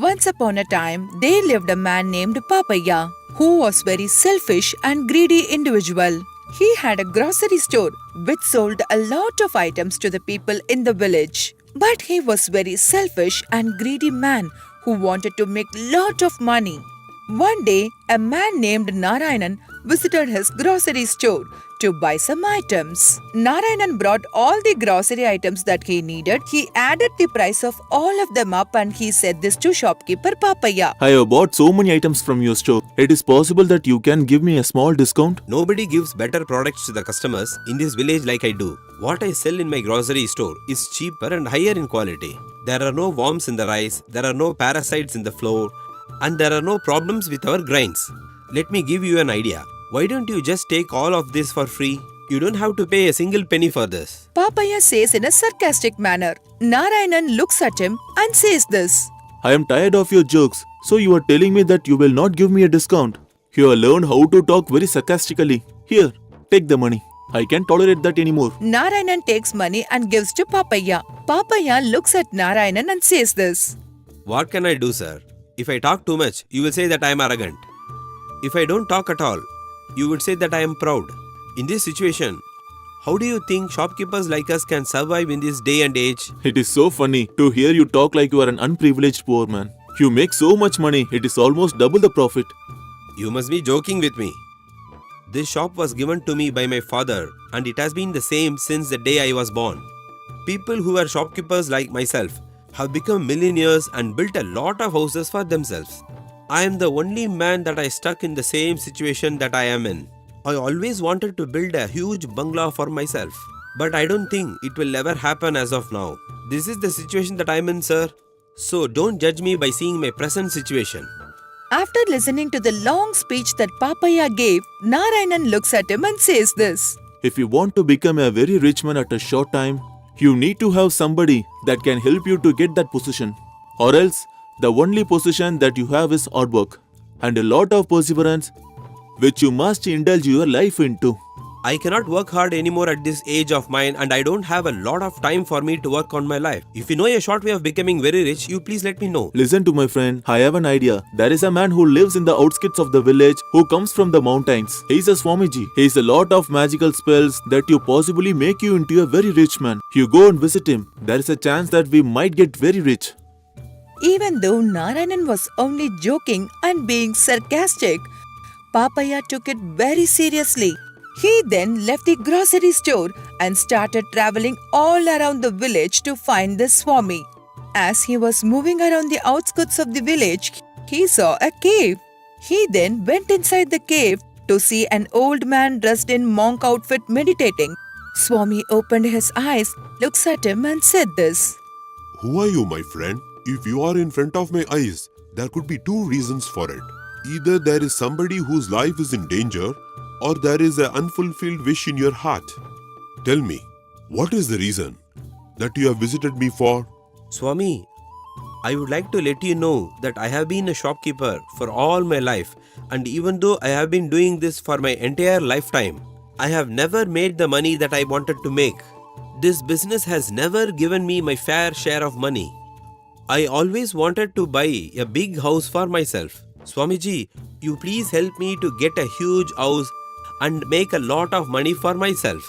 Once upon a time, there lived a man named Papaya, who was very selfish and greedy individual. He had a grocery store which sold a lot of items to the people in the village. But he was very selfish and greedy man who wanted to make lot of money. One day, a man named Narayanan visited his grocery store to buy some items. Narayanan brought all the grocery items that he needed. He added the price of all of them up and he said this to shopkeeper Papaya. I have bought so many items from your store. It is possible that you can give me a small discount? Nobody gives better products to the customers in this village like I do. What I sell in my grocery store is cheaper and higher in quality. There are no worms in the rice, there are no parasites in the flour, and there are no problems with our grains. Let me give you an idea. Why don't you just take all of this for free? You don't have to pay a single penny for this. Papaya says in a sarcastic manner. Narayanan looks at him and says this. I am tired of your jokes. So you are telling me that you will not give me a discount? You have learned how to talk very sarcastically. Here, take the money. I can't tolerate that anymore. Narayanan takes money and gives to Papaya. Papaya looks at Narayanan and says this. What can I do, sir? If I talk too much, you will say that I am arrogant. If I don't talk at all, you would say that I am proud. In this situation, how do you think shopkeepers like us can survive in this day and age? It is so funny to hear you talk like you are an unprivileged poor man. You make so much money, it is almost double the profit. You must be joking with me. This shop was given to me by my father and it has been the same since the day I was born. People who are shopkeepers like myself have become millionaires and built a lot of houses for themselves. I am the only man that I stuck in the same situation that I am in. I always wanted to build a huge bungalow for myself. But I don't think it will ever happen as of now. This is the situation that I am in, sir. So don't judge me by seeing my present situation. After listening to the long speech that Papaya gave, Narayanan looks at him and says this. If you want to become a very rich man at a short time, you need to have somebody that can help you to get that position. Or else, the only position that you have is hard work and a lot of perseverance, which you must indulge your life into. I cannot work hard anymore at this age of mine and I don't have a lot of time for me to work on my life. If you know a short way of becoming very rich, you please let me know. Listen to my friend, I have an idea. There is a man who lives in the outskirts of the village who comes from the mountains. He is a Swamiji. He has a lot of magical spells that you possibly make you into a very rich man. You go and visit him. There is a chance that we might get very rich. Even though Narayanan was only joking and being sarcastic, Papaya took it very seriously. He then left the grocery store and started traveling all around the village to find the Swami. As he was moving around the outskirts of the village, he saw a cave. He then went inside the cave to see an old man dressed in monk outfit meditating. Swami opened his eyes, looks at him and said this. Who are you, my friend? If you are in front of my eyes, there could be two reasons for it. Either there is somebody whose life is in danger, or there is an unfulfilled wish in your heart. Tell me, what is the reason that you have visited me for? Swami, I would like to let you know that I have been a shopkeeper for all my life, and even though I have been doing this for my entire lifetime, I have never made the money that I wanted to make. This business has never given me my fair share of money. I always wanted to buy a big house for myself. Swamiji, you please help me to get a huge house and make a lot of money for myself.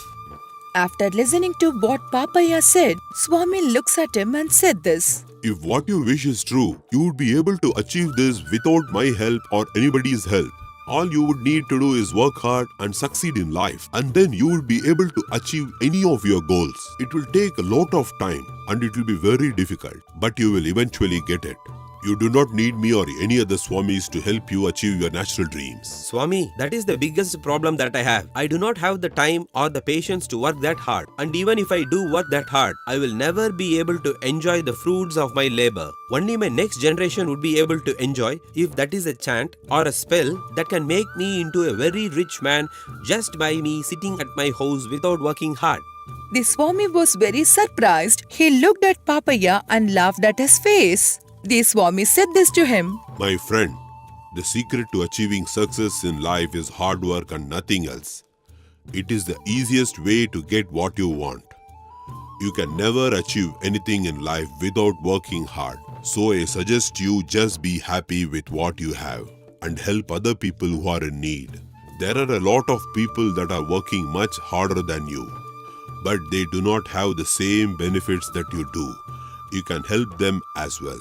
After listening to what Papaya said, Swami looks at him and said this. If what you wish is true, you would be able to achieve this without my help or anybody's help. All you would need to do is work hard and succeed in life, and then you will be able to achieve any of your goals. It will take a lot of time and it will be very difficult, but you will eventually get it. You do not need me or any other Swamis to help you achieve your natural dreams. Swami, that is the biggest problem that I have. I do not have the time or the patience to work that hard. And even if I do work that hard, I will never be able to enjoy the fruits of my labor. Only my next generation would be able to enjoy if that is a chant or a spell that can make me into a very rich man just by me sitting at my house without working hard. The Swami was very surprised. He looked at Papaya and laughed at his face. The Swami said this to him. My friend, the secret to achieving success in life is hard work and nothing else. It is the easiest way to get what you want. You can never achieve anything in life without working hard. So I suggest you just be happy with what you have and help other people who are in need. There are a lot of people that are working much harder than you, but they do not have the same benefits that you do. You can help them as well.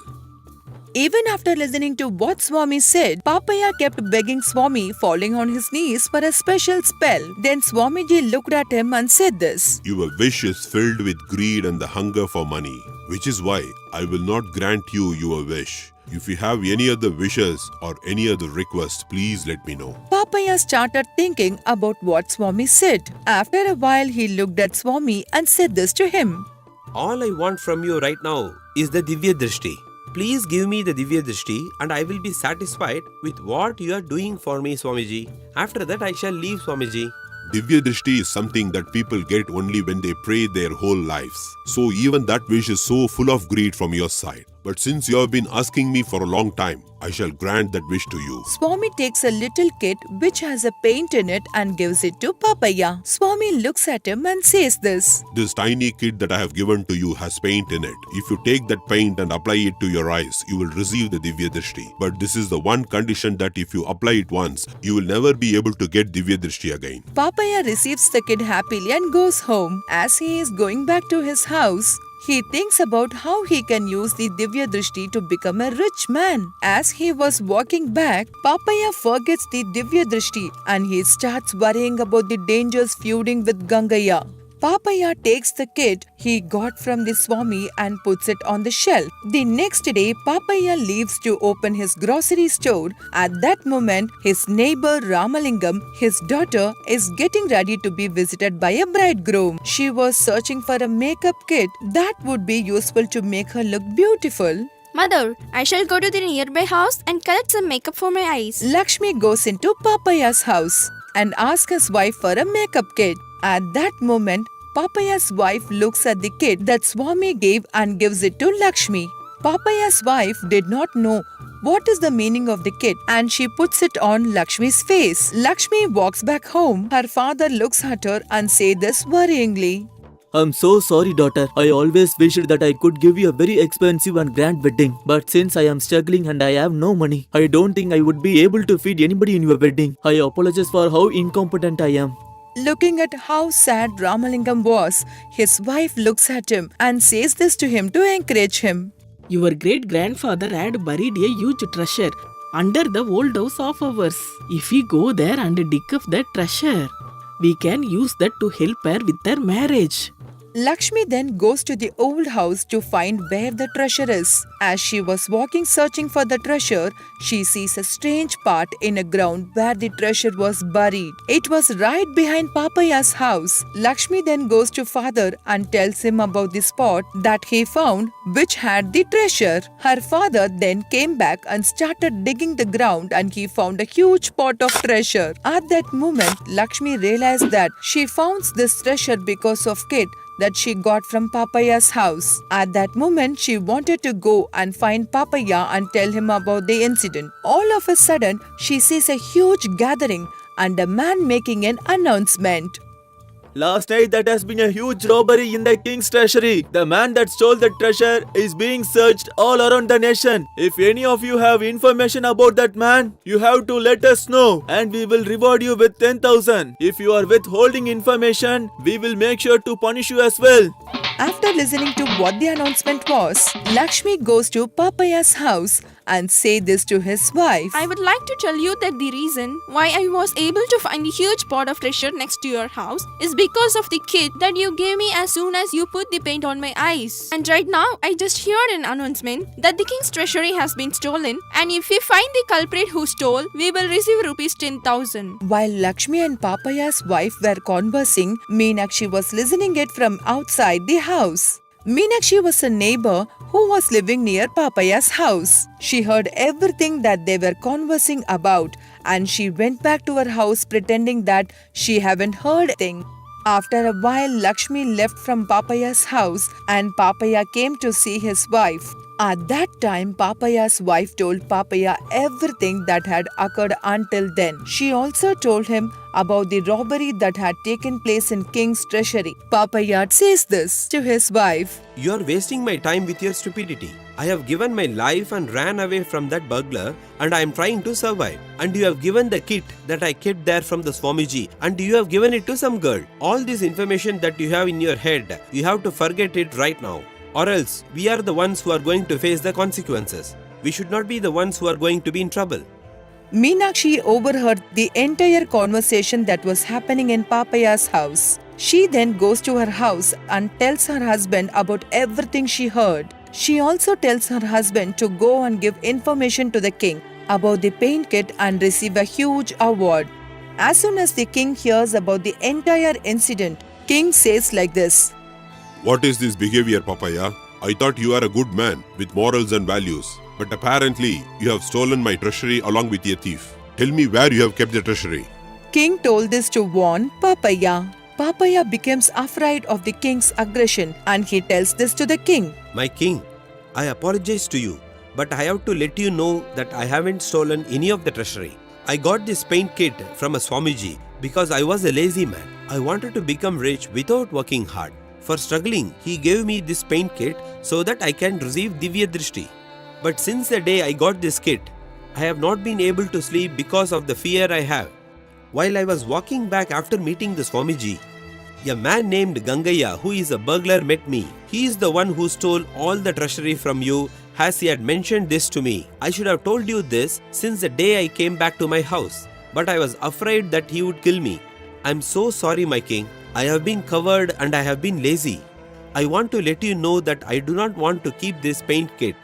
Even after listening to what Swami said, Papaya kept begging Swami, falling on his knees for a special spell. Then Swamiji looked at him and said this. Your wish is filled with greed and the hunger for money, which is why I will not grant you your wish. If you have any other wishes or any other requests, please let me know. Papaya started thinking about what Swami said. After a while, he looked at Swami and said this to him. All I want from you right now is the Divya Drishti. Please give me the Divya Drishti and I will be satisfied with what you are doing for me, Swamiji. After that, I shall leave, Swamiji. Divya Drishti is something that people get only when they pray their whole lives. So even that wish is so full of greed from your side. But since you have been asking me for a long time, I shall grant that wish to you. Swami takes a little kit which has a paint in it and gives it to Papaya. Swami looks at him and says this. This tiny kit that I have given to you has paint in it. If you take that paint and apply it to your eyes, you will receive the Divya Drishti. But this is the one condition that if you apply it once, you will never be able to get Divya Drishti again. Papaya receives the kid happily and goes home. As he is going back to his house, he thinks about how he can use the Divya Drishti to become a rich man. As he was walking back, Papaya forgets the Divya Drishti and he starts worrying about the dangers feuding with Gangaya. Papaya takes the kit he got from the Swami and puts it on the shelf. The next day, Papaya leaves to open his grocery store. At that moment, his neighbor Ramalingam, his daughter, is getting ready to be visited by a bridegroom. She was searching for a makeup kit that would be useful to make her look beautiful. Mother, I shall go to the nearby house and collect some makeup for my eyes. Lakshmi goes into Papaya's house and asks his wife for a makeup kit. At that moment, Papaya's wife looks at the kit that Swami gave and gives it to Lakshmi. Papaya's wife did not know what is the meaning of the kit and she puts it on Lakshmi's face. Lakshmi walks back home. Her father looks at her and says this worryingly. I'm so sorry, daughter. I always wished that I could give you a very expensive and grand wedding. But since I am struggling and I have no money, I don't think I would be able to feed anybody in your wedding. I apologize for how incompetent I am. Looking at how sad Ramalingam was, his wife looks at him and says this to him to encourage him. Your great-grandfather had buried a huge treasure under the old house of ours. If we go there and dig up that treasure, we can use that to help her with her marriage. Lakshmi then goes to the old house to find where the treasure is. As she was walking searching for the treasure, she sees a strange part in a ground where the treasure was buried. It was right behind Papaya's house. Lakshmi then goes to father and tells him about the spot that he found which had the treasure. Her father then came back and started digging the ground and he found a huge pot of treasure. At that moment, Lakshmi realized that she found this treasure because of kit that she got from Papaya's house. At that moment, she wanted to go and find Papaya and tell him about the incident. All of a sudden, she sees a huge gathering and a man making an announcement. Last night there has been a huge robbery in the king's treasury. The man that stole the treasure is being searched all around the nation. If any of you have information about that man, you have to let us know and we will reward you with 10,000. If you are withholding information, we will make sure to punish you as well. After listening to what the announcement was, Lakshmi goes to Papaya's house and say this to his wife. I would like to tell you that the reason why I was able to find a huge pot of treasure next to your house is because of the kit that you gave me as soon as you put the paint on my eyes. And right now, I just heard an announcement that the king's treasury has been stolen, and if we find the culprit who stole, we will receive rupees 10,000. While Lakshmi and Papaya's wife were conversing, Meenakshi was listening it from outside the house. Meenakshi was a neighbor who was living near Papaya's house. She heard everything that they were conversing about and she went back to her house pretending that she hadn't heard anything. After a while, Lakshmi left from Papaya's house and Papaya came to see his wife. At that time, Papaya's wife told Papaya everything that had occurred until then. She also told him about the robbery that had taken place in King's treasury. Papaya says this to his wife. You are wasting my time with your stupidity. I have given my life and ran away from that burglar, and I am trying to survive. And you have given the kit that I kept there from the Swamiji, and you have given it to some girl. All this information that you have in your head, you have to forget it right now. Or else, we are the ones who are going to face the consequences. We should not be the ones who are going to be in trouble. Meenakshi overheard the entire conversation that was happening in Papaya's house. She then goes to her house and tells her husband about everything she heard. She also tells her husband to go and give information to the king about the paint kit and receive a huge award. As soon as the king hears about the entire incident, king says like this. What is this behavior, Papaya? I thought you are a good man with morals and values. But apparently, you have stolen my treasury along with a thief. Tell me where you have kept the treasury. King told this to warn Papaya. Papaya becomes afraid of the king's aggression and he tells this to the king. My king, I apologize to you, but I have to let you know that I haven't stolen any of the treasury. I got this paint kit from a Swamiji because I was a lazy man. I wanted to become rich without working hard. For struggling, he gave me this paint kit so that I can receive Divya Drishti. But since the day I got this kit, I have not been able to sleep because of the fear I have. While I was walking back after meeting the Swamiji, a man named Gangaya, who is a burglar, met me. He is the one who stole all the treasury from you, as he had mentioned this to me. I should have told you this since the day I came back to my house, but I was afraid that he would kill me. I am so sorry, my king. I have been covered and I have been lazy. I want to let you know that I do not want to keep this paint kit,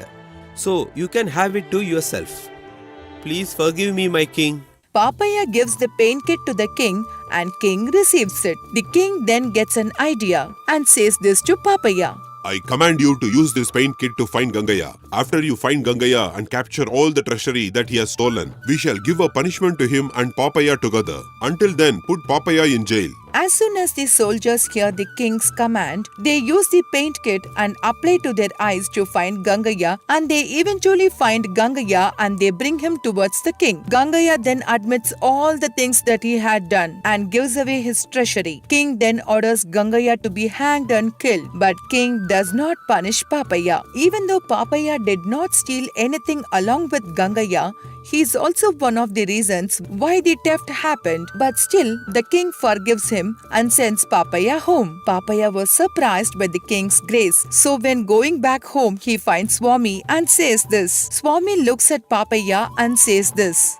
so you can have it to yourself. Please forgive me, my king. Papaya gives the paint kit to the king and king receives it. The king then gets an idea and says this to Papaya. I command you to use this paint kit to find Gangaya. After you find Gangaya and capture all the treasury that he has stolen, we shall give a punishment to him and Papaya together. Until then, put Papaya in jail. As soon as the soldiers hear the king's command, they use the paint kit and apply to their eyes to find Gangaya, and they eventually find Gangaya and they bring him towards the king. Gangaya then admits all the things that he had done and gives away his treasury. King then orders Gangaya to be hanged and killed, but king does not punish Papaya. Even though Papaya did not steal anything along with Gangaya, he is also one of the reasons why the theft happened, but still the king forgives him and sends Papaya home. Papaya was surprised by the king's grace, so when going back home he finds Swami and says this. Swami looks at Papaya and says this.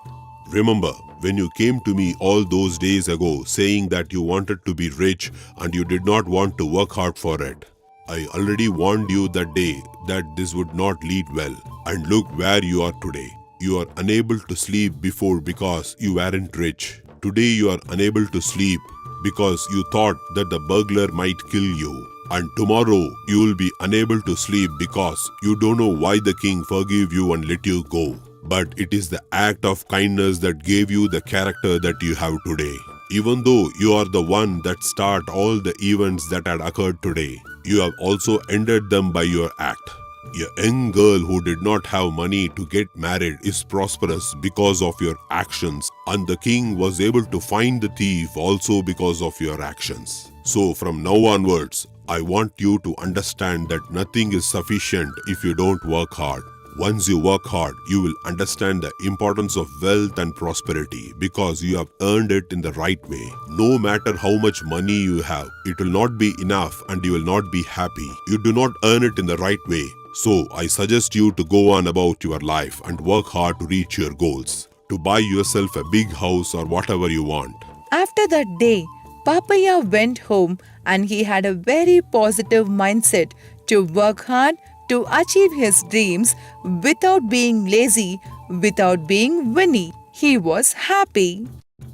Remember, when you came to me all those days ago saying that you wanted to be rich and you did not want to work hard for it. I already warned you that day that this would not lead well. And look where you are today. You are unable to sleep before because you weren't rich. Today you are unable to sleep because you thought that the burglar might kill you. And tomorrow you will be unable to sleep because you don't know why the king forgave you and let you go. But it is the act of kindness that gave you the character that you have today. Even though you are the one that started all the events that had occurred today, you have also ended them by your act. A young girl who did not have money to get married is prosperous because of your actions, and the king was able to find the thief also because of your actions. So from now onwards, I want you to understand that nothing is sufficient if you don't work hard. Once you work hard, you will understand the importance of wealth and prosperity because you have earned it in the right way. No matter how much money you have, it will not be enough and you will not be happy. You do not earn it in the right way. So I suggest you to go on about your life and work hard to reach your goals, to buy yourself a big house or whatever you want. After that day, Papaya went home and he had a very positive mindset to work hard to achieve his dreams without being lazy, without being whiny. He was happy.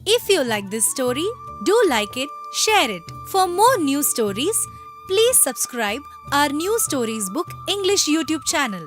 If you like this story, do like it, share it. For more news stories, please subscribe our New Stories Book English YouTube channel.